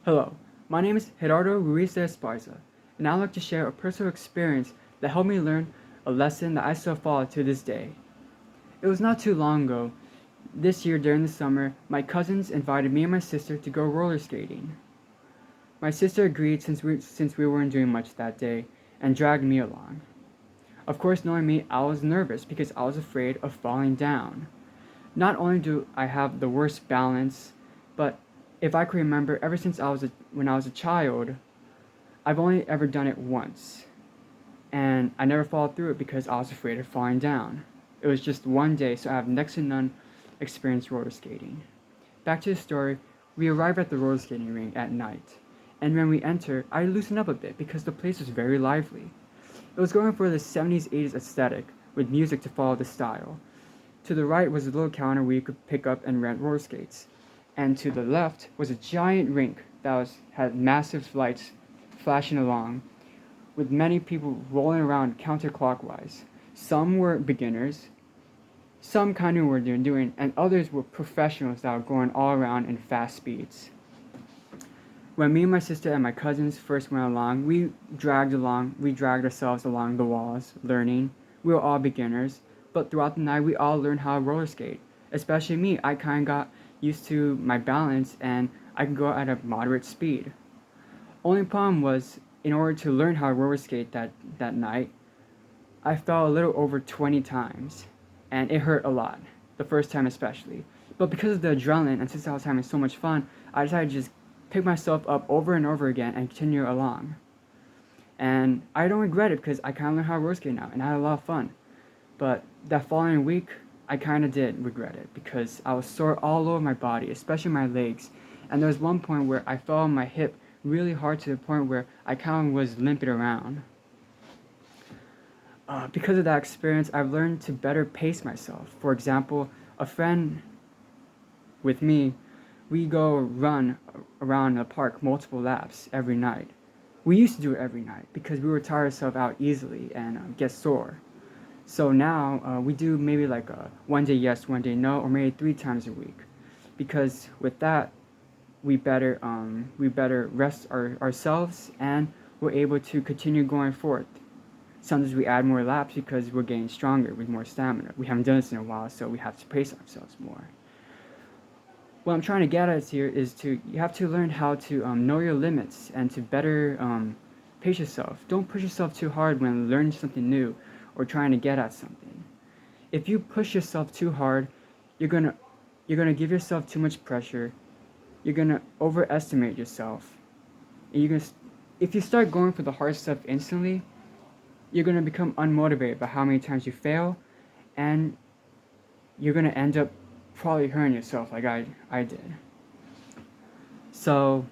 Hello, my name is Gerardo Ruiz de Esparza, and I'd like to share a personal experience that helped me learn a lesson that I still follow to this day. It was not too long ago. This year during the summer, my cousins invited me and my sister to go roller skating. My sister agreed since we weren't doing much that day and dragged me along. Of course, knowing me, I was nervous because I was afraid of falling down. Not only do I have the worst balance, but if I could remember, ever since when I was a child, I've only ever done it once, and I never followed through it because I was afraid of falling down. It was just one day, so I have next to none experience roller skating. Back to the story, we arrived at the roller skating rink at night, and when we enter, I loosened up a bit because the place was very lively. It was going for the 70s 80s aesthetic, with music to follow the style. To the right was a little counter where you could pick up and rent roller skates, and to the left was a giant rink had massive lights flashing along, with many people rolling around counterclockwise. Some were beginners, some kind of were doing, and others were professionals that were going all around in fast speeds. When me and my sister and my cousins first went along, we dragged ourselves along the walls, learning. We were all beginners, but throughout the night we all learned how to roller skate. Especially me, I kind of got used to my balance and I could go at a moderate speed. Only problem was, in order to learn how to roller skate that night, I fell a little over 20 times, and it hurt a lot, the first time especially. But because of the adrenaline, and since I was having so much fun, I decided to just pick myself up over and over again and continue along. And I don't regret it because I kind of learned how to roller skate now, and I had a lot of fun. But that following week, I kind of did regret it because I was sore all over my body, especially my legs. And there was one point where I fell on my hip really hard to the point where I kind of was limping around. Because of that experience, I've learned to better pace myself. For example, a friend with me, we go run around the park multiple laps every night. We used to do it every night because we would tire ourselves out easily and get sore. So now we do maybe like a one day yes, one day no, or maybe 3 times a week. Because with that, we better rest ourselves and we're able to continue going forth. Sometimes we add more laps because we're getting stronger with more stamina. We haven't done this in a while, so we have to pace ourselves more. What I'm trying to get at here is you have to learn how to know your limits and to better pace yourself. Don't push yourself too hard when learning something new or trying to get at something. If you push yourself too hard, you're gonna give yourself too much pressure. You're gonna overestimate yourself. And if you start going for the hard stuff instantly, you're gonna become unmotivated by how many times you fail, and you're gonna end up probably hurting yourself like I did. So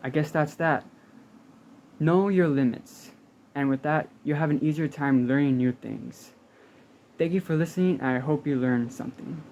I guess that's that. Know your limits, and with that, you have an easier time learning new things. Thank you for listening, and I hope you learned something.